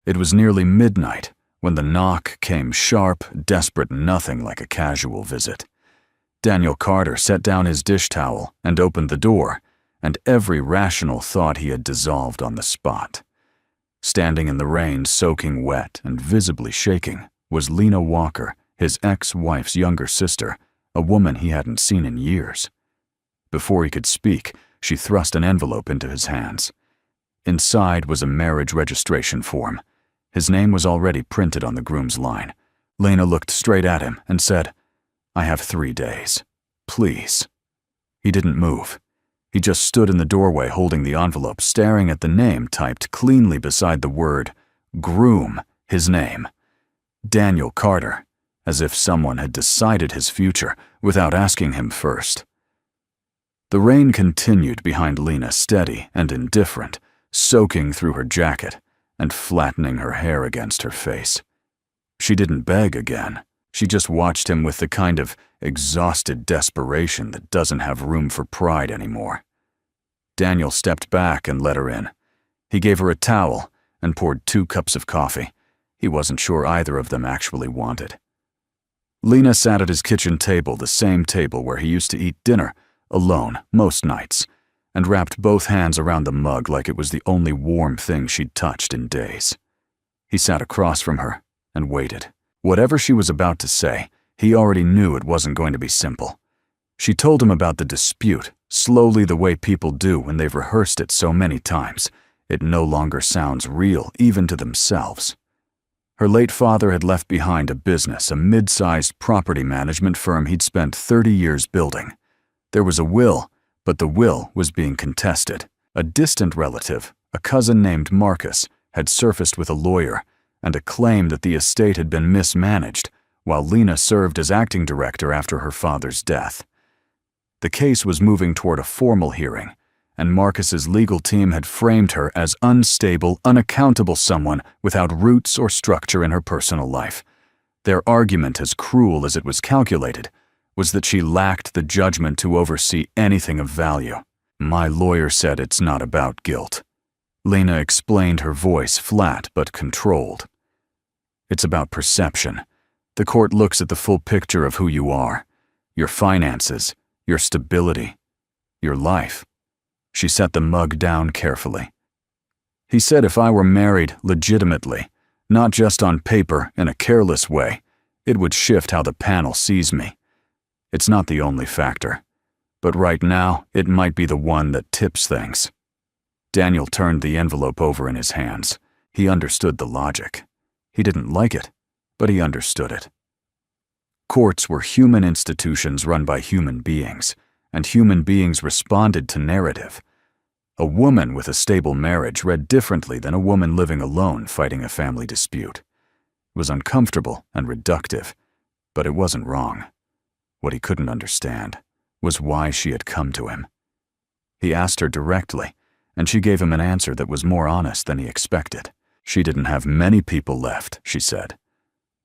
It was nearly midnight when the knock came sharp, desperate, nothing like a casual visit. Daniel Carter set down his dish towel and opened the door, and every rational thought he had dissolved on the spot. Standing in the rain, soaking wet and visibly shaking, was Lena Walker, his ex-wife's younger sister, a woman he hadn't seen in years. Before he could speak, she thrust an envelope into his hands. Inside was a marriage registration form. His name was already printed on the groom's line. Lena looked straight at him and said, "I have 3 days. Please." He didn't move. He just stood in the doorway holding the envelope, staring at the name typed cleanly beside the word groom, his name. Daniel Carter, as if someone had decided his future without asking him first. The rain continued behind Lena, steady and indifferent, soaking through her jacket and flattening her hair against her face. She didn't beg again. She just watched him with the kind of exhausted desperation that doesn't have room for pride anymore. Daniel stepped back and let her in. He gave her a towel and poured 2 cups of coffee. He wasn't sure either of them actually wanted. Lena sat at his kitchen table, the same table where he used to eat dinner, alone most nights, and wrapped both hands around the mug like it was the only warm thing she'd touched in days. He sat across from her and waited. Whatever she was about to say, he already knew it wasn't going to be simple. She told him about the dispute, slowly, the way people do when they've rehearsed it so many times. It no longer sounds real, even to themselves. Her late father had left behind a business, a mid-sized property management firm he'd spent 30 years building. There was a will, but the will was being contested. A distant relative, a cousin named Marcus, had surfaced with a lawyer and a claim that the estate had been mismanaged, while Lena served as acting director after her father's death. The case was moving toward a formal hearing, and Marcus's legal team had framed her as unstable, unaccountable someone without roots or structure in her personal life. Their argument, as cruel as it was calculated, was that she lacked the judgment to oversee anything of value. "My lawyer said it's not about guilt." Lena explained, her voice flat but controlled. "It's about perception. The court looks at the full picture of who you are, your finances, your stability, your life." She set the mug down carefully. "He said if I were married legitimately, not just on paper in a careless way, it would shift how the panel sees me. It's not the only factor, but right now it might be the one that tips things." Daniel turned the envelope over in his hands. He understood the logic. He didn't like it, but he understood it. Courts were human institutions run by human beings, and human beings responded to narrative. A woman with a stable marriage read differently than a woman living alone fighting a family dispute. It was uncomfortable and reductive, but it wasn't wrong. What he couldn't understand was why she had come to him. He asked her directly, and she gave him an answer that was more honest than he expected. She didn't have many people left, she said.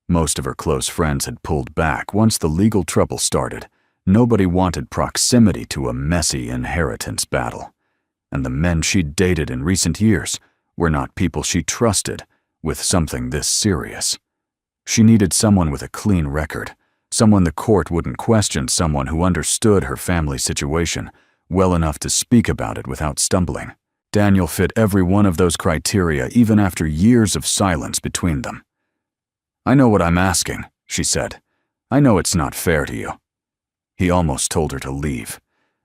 Most of her close friends had pulled back once the legal trouble started. Nobody wanted proximity to a messy inheritance battle. And the men she'd dated in recent years were not people she trusted with something this serious. She needed someone with a clean record, someone the court wouldn't question, someone who understood her family situation well enough to speak about it without stumbling. Daniel fit every one of those criteria, even after years of silence between them. "I know what I'm asking," she said. "I know it's not fair to you." He almost told her to leave,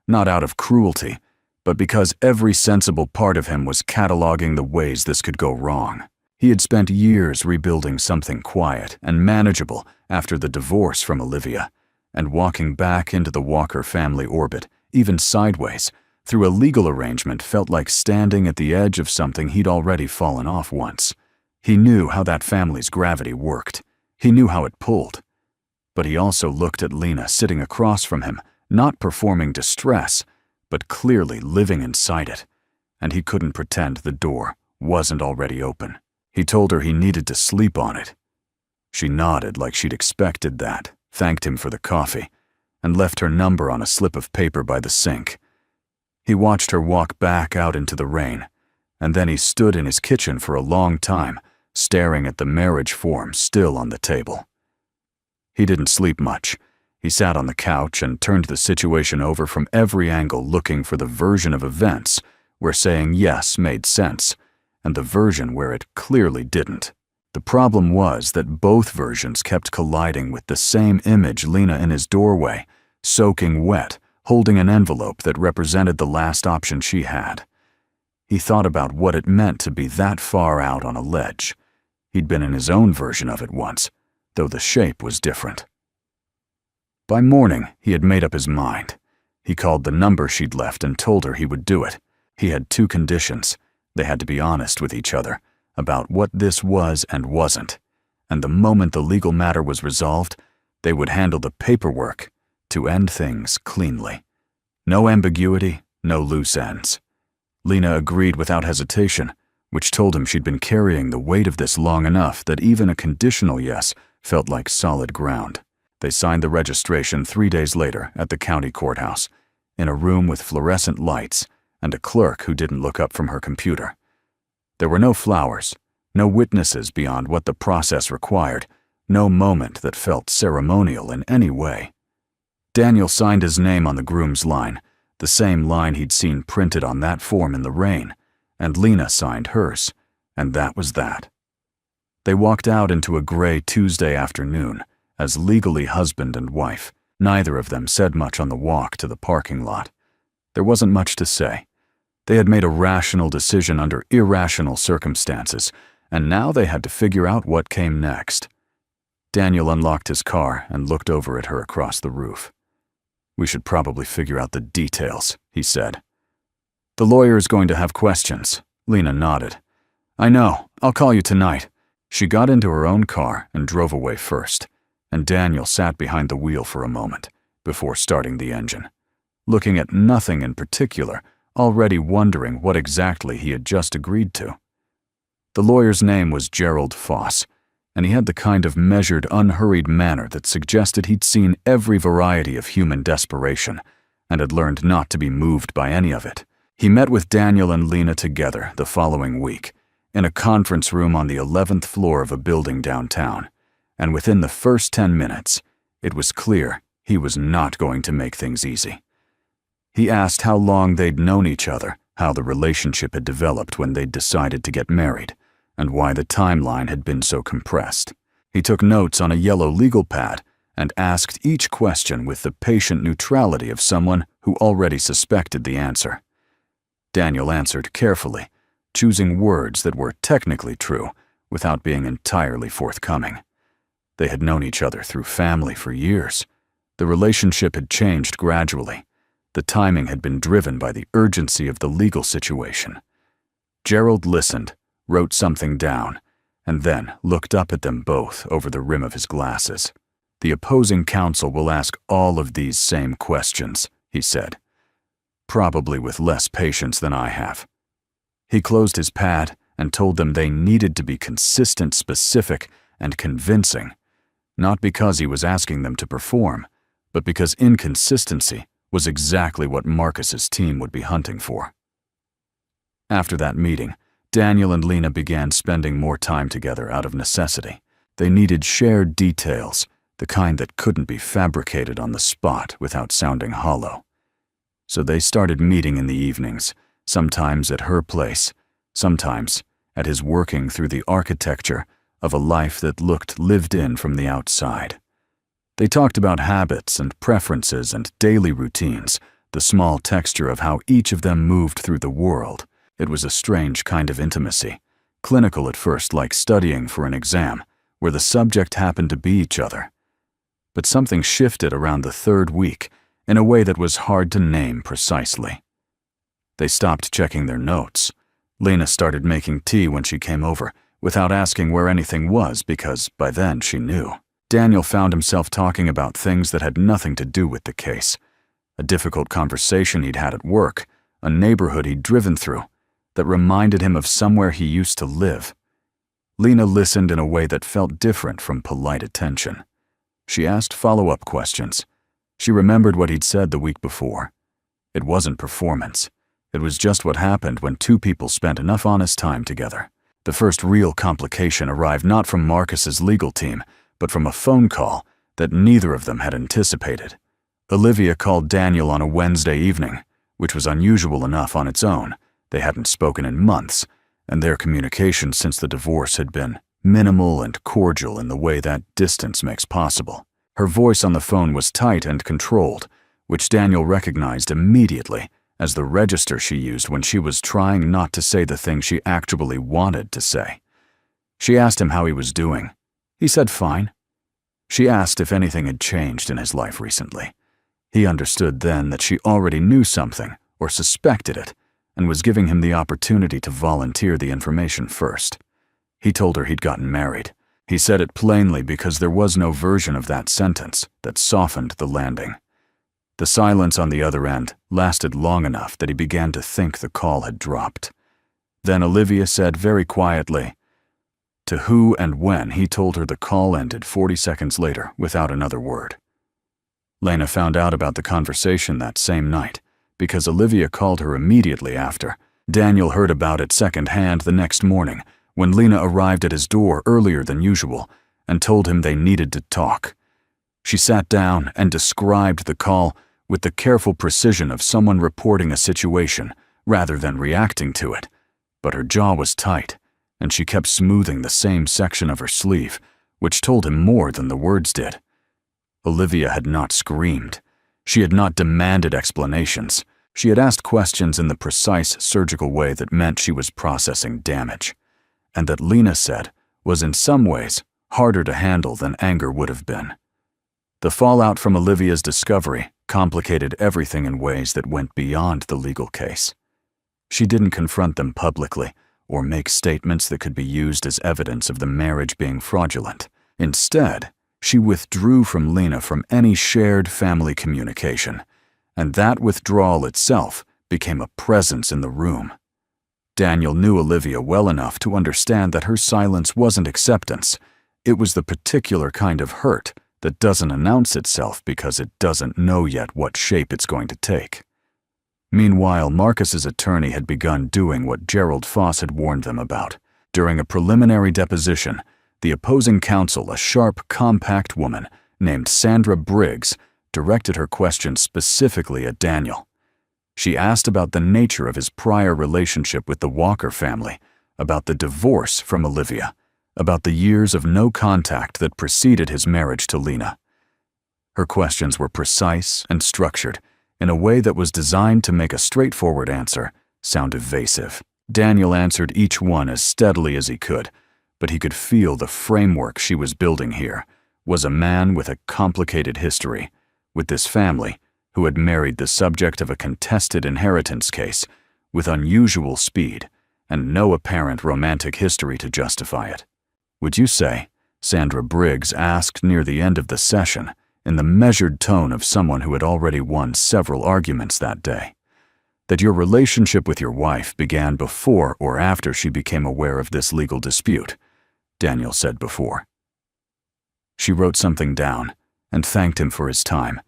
not out of cruelty, but because every sensible part of him was cataloging the ways this could go wrong. He had spent years rebuilding something quiet and manageable after the divorce from Olivia, and walking back into the Walker family orbit, even sideways, through a legal arrangement felt like standing at the edge of something he'd already fallen off once. He knew how that family's gravity worked. He knew how it pulled. But he also looked at Lena sitting across from him, not performing distress, but clearly living inside it, and he couldn't pretend the door wasn't already open. He told her he needed to sleep on it. She nodded like she'd expected that, thanked him for the coffee, and left her number on a slip of paper by the sink. He watched her walk back out into the rain, and then he stood in his kitchen for a long time, staring at the marriage form still on the table. He didn't sleep much. He sat on the couch and turned the situation over from every angle, looking for the version of events where saying yes made sense, and the version where it clearly didn't. The problem was that both versions kept colliding with the same image: Lena in his doorway, soaking wet, holding an envelope that represented the last option she had. He thought about what it meant to be that far out on a ledge. He'd been in his own version of it once, though the shape was different. By morning, he had made up his mind. He called the number she'd left and told her he would do it. He had 2 conditions. They had to be honest with each other about what this was and wasn't, and the moment the legal matter was resolved, they would handle the paperwork to end things cleanly. No ambiguity, no loose ends. Lena agreed without hesitation, which told him she'd been carrying the weight of this long enough that even a conditional yes felt like solid ground. They signed the registration 3 days later at the county courthouse, in a room with fluorescent lights and a clerk who didn't look up from her computer. There were no flowers, no witnesses beyond what the process required, no moment that felt ceremonial in any way. Daniel signed his name on the groom's line, the same line he'd seen printed on that form in the rain, and Lena signed hers, and that was that. They walked out into a gray Tuesday afternoon, as legally husband and wife. Neither of them said much on the walk to the parking lot. There wasn't much to say. They had made a rational decision under irrational circumstances, and now they had to figure out what came next. Daniel unlocked his car and looked over at her across the roof. "We should probably figure out the details," he said. "The lawyer is going to have questions." Lena nodded. "I know. I'll call you tonight." She got into her own car and drove away first, and Daniel sat behind the wheel for a moment before starting the engine, looking at nothing in particular, already wondering what exactly he had just agreed to. The lawyer's name was Gerald Foss, and he had the kind of measured, unhurried manner that suggested he'd seen every variety of human desperation and had learned not to be moved by any of it. He met with Daniel and Lena together the following week in a conference room on the 11th floor of a building downtown, and within the first 10 minutes, it was clear he was not going to make things easy. He asked how long they'd known each other, how the relationship had developed when they'd decided to get married, and why the timeline had been so compressed. He took notes on a yellow legal pad and asked each question with the patient neutrality of someone who already suspected the answer. Daniel answered carefully, choosing words that were technically true without being entirely forthcoming. They had known each other through family for years. The relationship had changed gradually. The timing had been driven by the urgency of the legal situation. Gerald listened, wrote something down, and then looked up at them both over the rim of his glasses. "The opposing counsel will ask all of these same questions," he said, "probably with less patience than I have." He closed his pad and told them they needed to be consistent, specific, and convincing, not because he was asking them to perform, but because inconsistency was exactly what Marcus's team would be hunting for. After that meeting, Daniel and Lena began spending more time together out of necessity. They needed shared details, the kind that couldn't be fabricated on the spot without sounding hollow. So they started meeting in the evenings, sometimes at her place, sometimes at his, working through the architecture of a life that looked lived in from the outside. They talked about habits and preferences and daily routines, the small texture of how each of them moved through the world. It was a strange kind of intimacy, clinical at first, like studying for an exam, where the subject happened to be each other. But something shifted around the 3rd week in a way that was hard to name precisely. They stopped checking their notes. Lena started making tea when she came over, without asking where anything was, because by then she knew. Daniel found himself talking about things that had nothing to do with the case. A difficult conversation he'd had at work, a neighborhood he'd driven through, that reminded him of somewhere he used to live. Lena listened in a way that felt different from polite attention. She asked follow-up questions. She remembered what he'd said the week before. It wasn't performance. It was just what happened when 2 people spent enough honest time together. The first real complication arrived not from Marcus's legal team, but from a phone call that neither of them had anticipated. Olivia called Daniel on a Wednesday evening, which was unusual enough on its own. They hadn't spoken in months, and their communication since the divorce had been minimal and cordial in the way that distance makes possible. Her voice on the phone was tight and controlled, which Daniel recognized immediately as the register she used when she was trying not to say the thing she actually wanted to say. She asked him how he was doing. He said fine. She asked if anything had changed in his life recently. He understood then that she already knew something, or suspected it, and was giving him the opportunity to volunteer the information first. He told her he'd gotten married. He said it plainly because there was no version of that sentence that softened the landing. The silence on the other end lasted long enough that he began to think the call had dropped. Then Olivia said very quietly, to who and when he told her the call ended 40 seconds later without another word. Lena found out about the conversation that same night because Olivia called her immediately after. Daniel heard about it secondhand the next morning when Lena arrived at his door earlier than usual and told him they needed to talk. She sat down and described the call with the careful precision of someone reporting a situation rather than reacting to it, but her jaw was tight, and she kept smoothing the same section of her sleeve, which told him more than the words did. Olivia had not screamed. She had not demanded explanations. She had asked questions in the precise surgical way that meant she was processing damage, and that Lena said was in some ways harder to handle than anger would have been. The fallout from Olivia's discovery complicated everything in ways that went beyond the legal case. She didn't confront them publicly or make statements that could be used as evidence of the marriage being fraudulent. Instead, she withdrew from Lena from any shared family communication, and that withdrawal itself became a presence in the room. Daniel knew Olivia well enough to understand that her silence wasn't acceptance. It was the particular kind of hurt that doesn't announce itself because it doesn't know yet what shape it's going to take. Meanwhile, Marcus's attorney had begun doing what Gerald Foss had warned them about. During a preliminary deposition, the opposing counsel, a sharp, compact woman named Sandra Briggs, directed her questions specifically at Daniel. She asked about the nature of his prior relationship with the Walker family, about the divorce from Olivia, about the years of no contact that preceded his marriage to Lena. Her questions were precise and structured in a way that was designed to make a straightforward answer sound evasive. Daniel answered each one as steadily as he could, but he could feel the framework she was building here was a man with a complicated history, with this family who had married the subject of a contested inheritance case with unusual speed and no apparent romantic history to justify it. Would you say, Sandra Briggs asked near the end of the session, in the measured tone of someone who had already won several arguments that day, that your relationship with your wife began before or after she became aware of this legal dispute? Daniel said before. She wrote something down and thanked him for his time,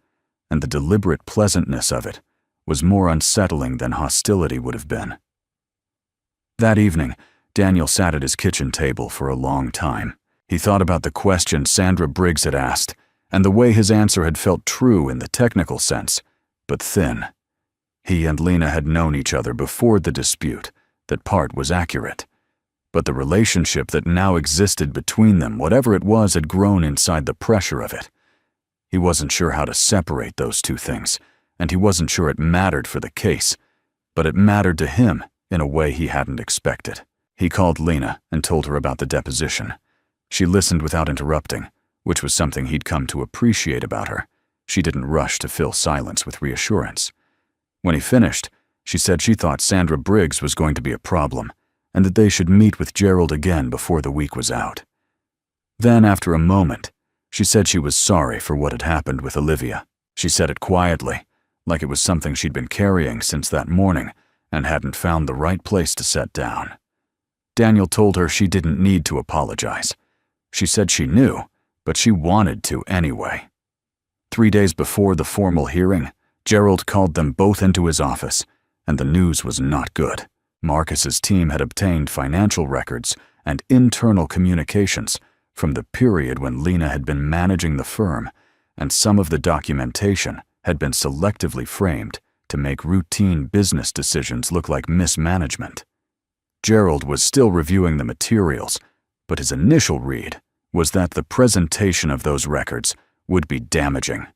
and the deliberate pleasantness of it was more unsettling than hostility would have been. That evening, Daniel sat at his kitchen table for a long time. He thought about the question Sandra Briggs had asked, and the way his answer had felt true in the technical sense, but thin. He and Lena had known each other before the dispute. That part was accurate. But the relationship that now existed between them, whatever it was, had grown inside the pressure of it. He wasn't sure how to separate those two things, and he wasn't sure it mattered for the case, but it mattered to him in a way he hadn't expected. He called Lena and told her about the deposition. She listened without interrupting, which was something he'd come to appreciate about her. She didn't rush to fill silence with reassurance. When he finished, she said she thought Sandra Briggs was going to be a problem, and that they should meet with Gerald again before the week was out. Then, after a moment, she said she was sorry for what had happened with Olivia. She said it quietly, like it was something she'd been carrying since that morning and hadn't found the right place to set down. Daniel told her she didn't need to apologize. She said she knew, but she wanted to anyway. 3 days before the formal hearing, Gerald called them both into his office, and the news was not good. Marcus's team had obtained financial records and internal communications from the period when Lena had been managing the firm, and some of the documentation had been selectively framed to make routine business decisions look like mismanagement. Gerald was still reviewing the materials, but his initial read was that the presentation of those records would be damaging.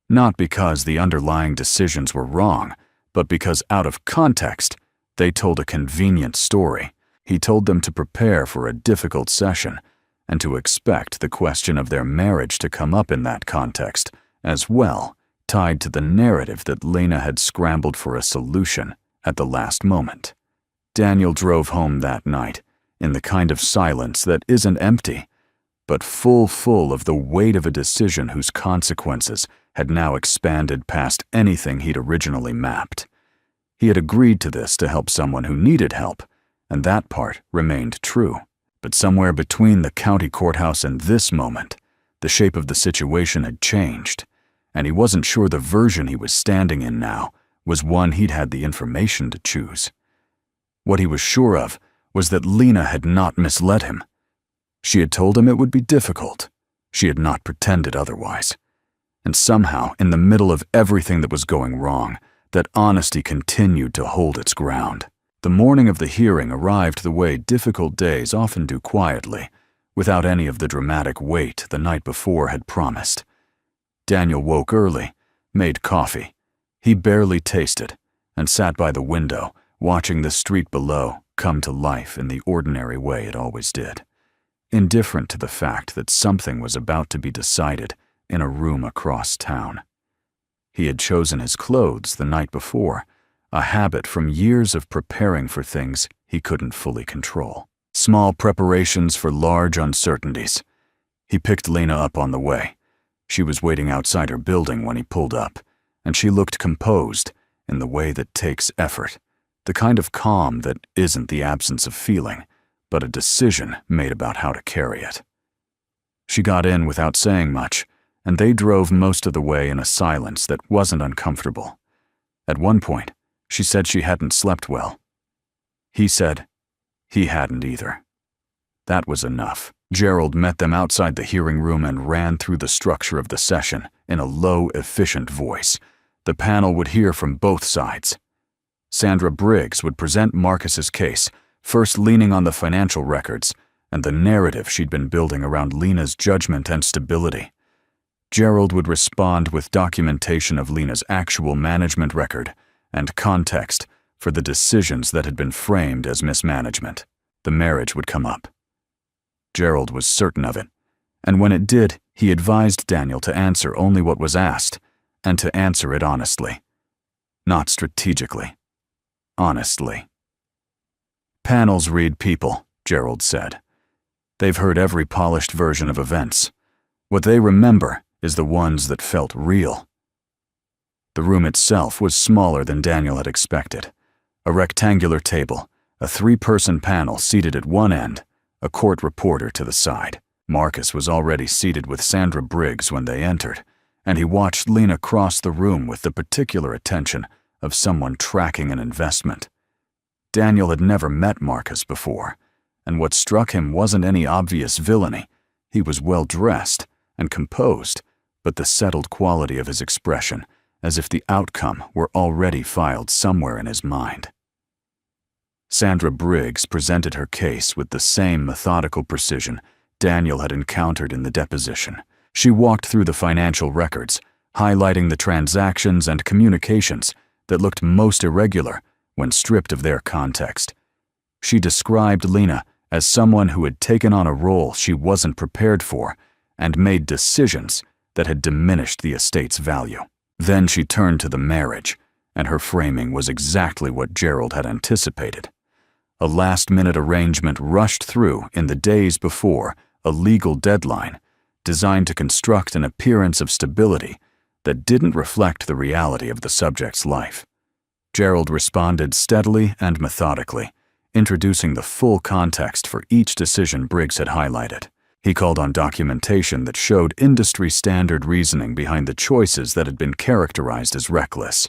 Not because the underlying decisions were wrong, but because out of context, they told a convenient story. He told them to prepare for a difficult session and to expect the question of their marriage to come up in that context as well, tied to the narrative that Lena had scrambled for a solution at the last moment. Daniel drove home that night in the kind of silence that isn't empty, but full of the weight of a decision whose consequences had now expanded past anything he'd originally mapped. He had agreed to this to help someone who needed help, and that part remained true. But somewhere between the county courthouse and this moment, the shape of the situation had changed, and he wasn't sure the version he was standing in now was one he'd had the information to choose. What he was sure of was that Lena had not misled him. She had told him it would be difficult. She had not pretended otherwise. And somehow, in the middle of everything that was going wrong, that honesty continued to hold its ground. The morning of the hearing arrived the way difficult days often do, quietly, without any of the dramatic weight the night before had promised. Daniel woke early, made coffee. He barely tasted, and sat by the window, watching the street below come to life in the ordinary way it always did, indifferent to the fact that something was about to be decided in a room across town. He had chosen his clothes the night before, a habit from years of preparing for things he couldn't fully control. Small preparations for large uncertainties. He picked Lena up on the way. She was waiting outside her building when he pulled up, and she looked composed in the way that takes effort, the kind of calm that isn't the absence of feeling, but a decision made about how to carry it. She got in without saying much, and they drove most of the way in a silence that wasn't uncomfortable. At one point, she said she hadn't slept well. He said he hadn't either. That was enough. Gerald met them outside the hearing room and ran through the structure of the session in a low, efficient voice. The panel would hear from both sides. Sandra Briggs would present Marcus's case, first leaning on the financial records and the narrative she'd been building around Lena's judgment and stability. Gerald would respond with documentation of Lena's actual management record and context for the decisions that had been framed as mismanagement. The marriage would come up. Gerald was certain of it, and when it did, he advised Daniel to answer only what was asked, and to answer it honestly. Not strategically. Honestly. Panels read people, Gerald said. They've heard every polished version of events. What they remember is the ones that felt real. The room itself was smaller than Daniel had expected. A rectangular table, a three-person panel seated at one end, a court reporter to the side. Marcus was already seated with Sandra Briggs when they entered, and he watched Lena cross the room with the particular attention of someone tracking an investment. Daniel had never met Marcus before, and what struck him wasn't any obvious villainy. He was well-dressed and composed, but the settled quality of his expression, as if the outcome were already filed somewhere in his mind. Sandra Briggs presented her case with the same methodical precision Daniel had encountered in the deposition. She walked through the financial records, highlighting the transactions and communications that looked most irregular when stripped of their context. She described Lena as someone who had taken on a role she wasn't prepared for and made decisions that had diminished the estate's value. Then she turned to the marriage, and her framing was exactly what Gerald had anticipated. A last-minute arrangement rushed through in the days before a legal deadline designed to construct an appearance of stability that didn't reflect the reality of the subject's life. Gerald responded steadily and methodically, introducing the full context for each decision Briggs had highlighted. He called on documentation that showed industry-standard reasoning behind the choices that had been characterized as reckless.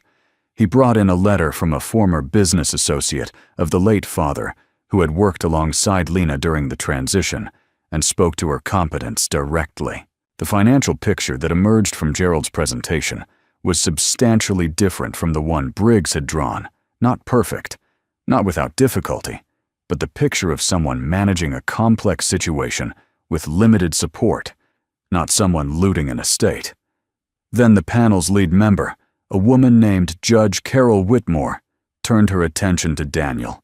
He brought in a letter from a former business associate of the late father who had worked alongside Lena during the transition and spoke to her competence directly. The financial picture that emerged from Gerald's presentation was substantially different from the one Briggs had drawn. Not perfect, not without difficulty, but the picture of someone managing a complex situation with limited support, not someone looting an estate. Then the panel's lead member, a woman named Judge Carol Whitmore, turned her attention to Daniel.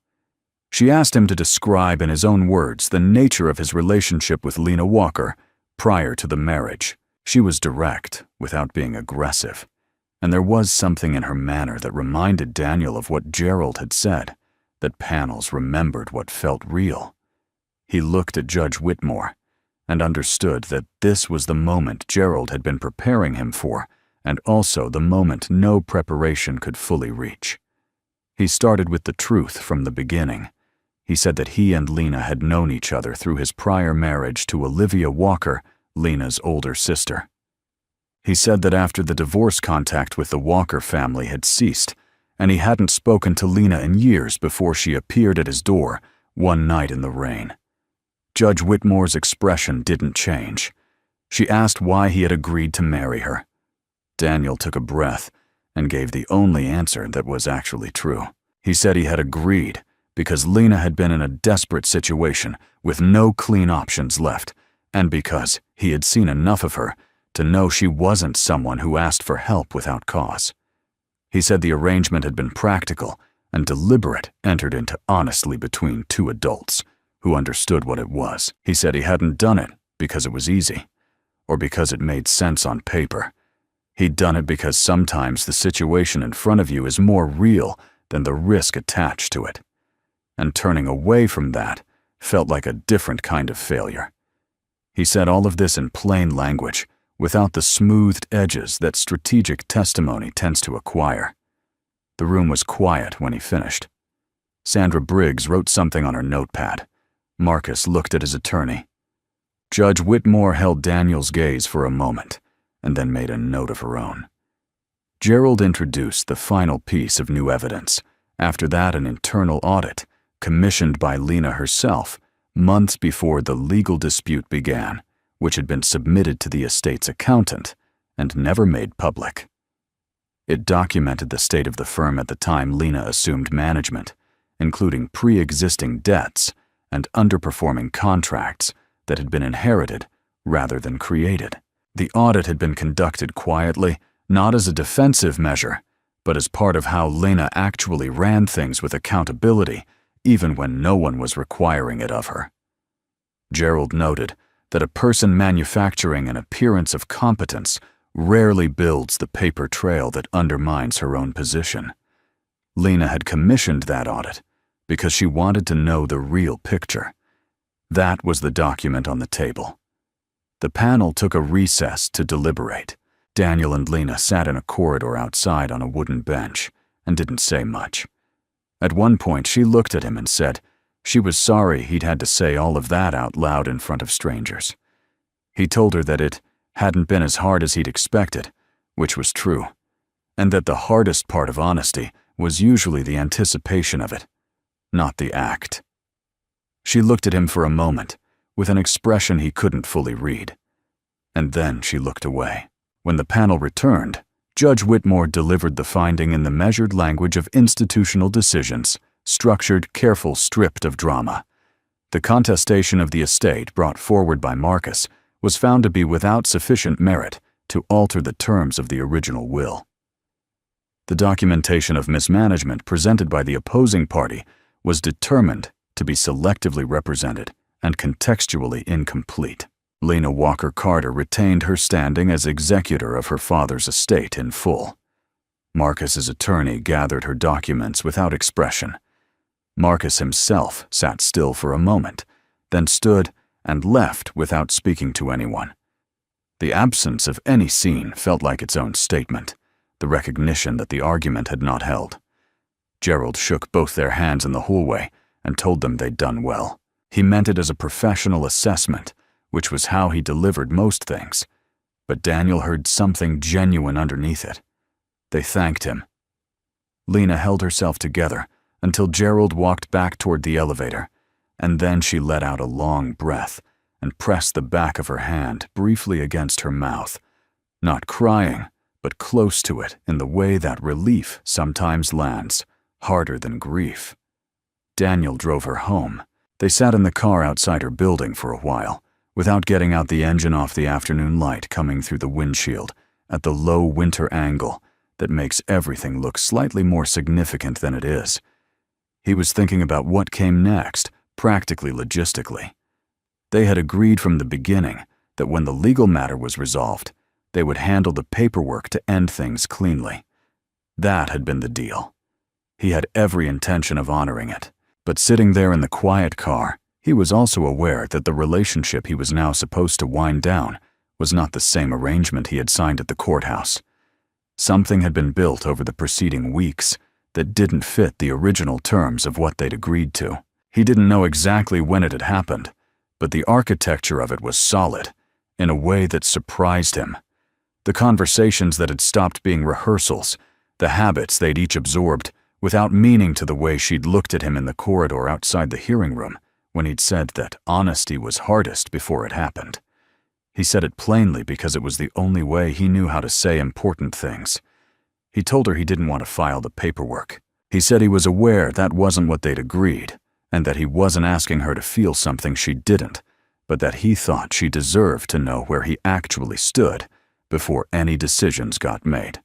She asked him to describe in his own words the nature of his relationship with Lena Walker prior to the marriage. She was direct without being aggressive, and there was something in her manner that reminded Daniel of what Gerald had said, that panels remembered what felt real. He looked at Judge Whitmore and understood that this was the moment Gerald had been preparing him for, and also the moment no preparation could fully reach. He started with the truth from the beginning. He said that he and Lena had known each other through his prior marriage to Olivia Walker, Lena's older sister. He said that after the divorce, contact with the Walker family had ceased, and he hadn't spoken to Lena in years before she appeared at his door one night in the rain. Judge Whitmore's expression didn't change. She asked why he had agreed to marry her. Daniel took a breath and gave the only answer that was actually true. He said he had agreed because Lena had been in a desperate situation with no clean options left, and because he had seen enough of her to know she wasn't someone who asked for help without cause. He said the arrangement had been practical and deliberate, entered into honestly between two adults who understood what it was. He said he hadn't done it because it was easy, or because it made sense on paper. He'd done it because sometimes the situation in front of you is more real than the risk attached to it. And turning away from that felt like a different kind of failure. He said all of this in plain language, without the smoothed edges that strategic testimony tends to acquire. The room was quiet when he finished. Sandra Briggs wrote something on her notepad. Marcus looked at his attorney. Judge Whitmore held Daniel's gaze for a moment, and then made a note of her own. Gerald introduced the final piece of new evidence. After that, an internal audit, commissioned by Lena herself, months before the legal dispute began, which had been submitted to the estate's accountant and never made public. It documented the state of the firm at the time Lena assumed management, including pre-existing debts and underperforming contracts that had been inherited rather than created. The audit had been conducted quietly, not as a defensive measure, but as part of how Lena actually ran things with accountability, even when no one was requiring it of her. Gerald noted that a person manufacturing an appearance of competence rarely builds the paper trail that undermines her own position. Lena had commissioned that audit because she wanted to know the real picture. That was the document on the table. The panel took a recess to deliberate. Daniel and Lena sat in a corridor outside on a wooden bench and didn't say much. At one point, she looked at him and said she was sorry he'd had to say all of that out loud in front of strangers. He told her that it hadn't been as hard as he'd expected, which was true, and that the hardest part of honesty was usually the anticipation of it, not the act. She looked at him for a moment, with an expression he couldn't fully read, and then she looked away. When the panel returned, Judge Whitmore delivered the finding in the measured language of institutional decisions, structured, careful, stripped of drama. The contestation of the estate brought forward by Marcus was found to be without sufficient merit to alter the terms of the original will. The documentation of mismanagement presented by the opposing party was determined to be selectively represented and contextually incomplete. Lena Walker Carter retained her standing as executor of her father's estate in full. Marcus's attorney gathered her documents without expression. Marcus himself sat still for a moment, then stood and left without speaking to anyone. The absence of any scene felt like its own statement, the recognition that the argument had not held. Gerald shook both their hands in the hallway and told them they'd done well. He meant it as a professional assessment, which was how he delivered most things, but Daniel heard something genuine underneath it. They thanked him. Lena held herself together until Gerald walked back toward the elevator, and then she let out a long breath and pressed the back of her hand briefly against her mouth, not crying, but close to it in the way that relief sometimes lands, harder than grief. Daniel drove her home. They sat in the car outside her building for a while, without getting out the engine off the afternoon light coming through the windshield at the low winter angle that makes everything look slightly more significant than it is. He was thinking about what came next, practically logistically. They had agreed from the beginning that when the legal matter was resolved, they would handle the paperwork to end things cleanly. That had been the deal. He had every intention of honoring it, but sitting there in the quiet car, he was also aware that the relationship he was now supposed to wind down was not the same arrangement he had signed at the courthouse. Something had been built over the preceding weeks that didn't fit the original terms of what they'd agreed to. He didn't know exactly when it had happened, but the architecture of it was solid, in a way that surprised him. The conversations that had stopped being rehearsals, the habits they'd each absorbed, without meaning to the way she'd looked at him in the corridor outside the hearing room when he'd said that honesty was hardest before it happened. He said it plainly because it was the only way he knew how to say important things. He told her he didn't want to file the paperwork. He said he was aware that wasn't what they'd agreed, and that he wasn't asking her to feel something she didn't, but that he thought she deserved to know where he actually stood before any decisions got made.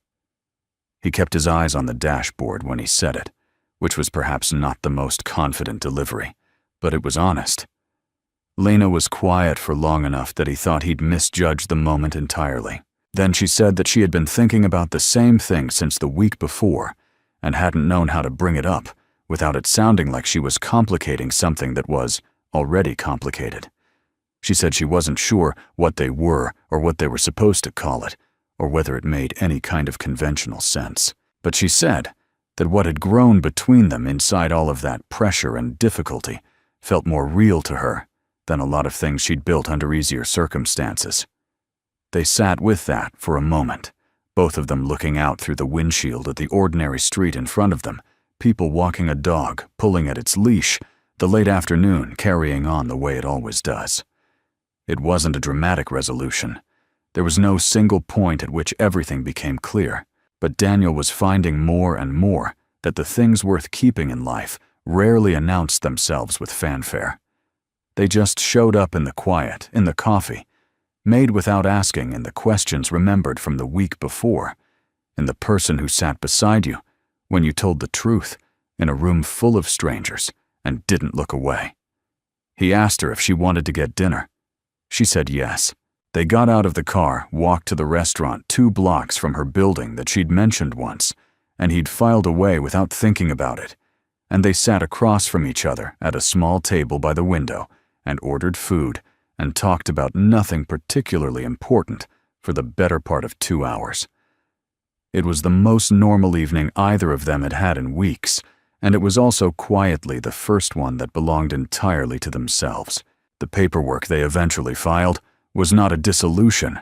He kept his eyes on the dashboard when he said it, which was perhaps not the most confident delivery, but it was honest. Lena was quiet for long enough that he thought he'd misjudged the moment entirely. Then she said that she had been thinking about the same thing since the week before and hadn't known how to bring it up without it sounding like she was complicating something that was already complicated. She said she wasn't sure what they were or what they were supposed to call it, or whether it made any kind of conventional sense. But she said that what had grown between them inside all of that pressure and difficulty felt more real to her than a lot of things she'd built under easier circumstances. They sat with that for a moment, both of them looking out through the windshield at the ordinary street in front of them, people walking a dog, pulling at its leash, the late afternoon carrying on the way it always does. It wasn't a dramatic resolution. There was no single point at which everything became clear, but Daniel was finding more and more that the things worth keeping in life rarely announced themselves with fanfare. They just showed up in the quiet, in the coffee, made without asking in the questions remembered from the week before, in the person who sat beside you when you told the truth in a room full of strangers and didn't look away. He asked her if she wanted to get dinner. She said yes. They got out of the car, walked to the restaurant 2 blocks from her building that she'd mentioned once, and he'd filed away without thinking about it, and they sat across from each other at a small table by the window and ordered food and talked about nothing particularly important for the better part of 2 hours. It was the most normal evening either of them had had in weeks, and it was also quietly the first one that belonged entirely to themselves. The paperwork they eventually filed was not a dissolution.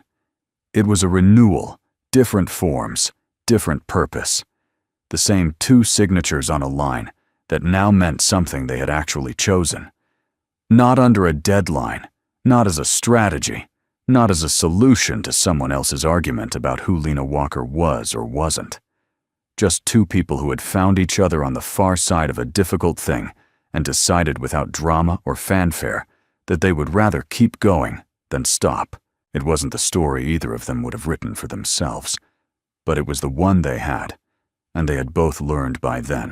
It was a renewal, different forms, different purpose. The same 2 signatures on a line that now meant something they had actually chosen. Not under a deadline, not as a strategy, not as a solution to someone else's argument about who Lena Walker was or wasn't. Just 2 people who had found each other on the far side of a difficult thing and decided without drama or fanfare that they would rather keep going than stop. It wasn't the story either of them would have written for themselves, but it was the one they had, and they had both learned by then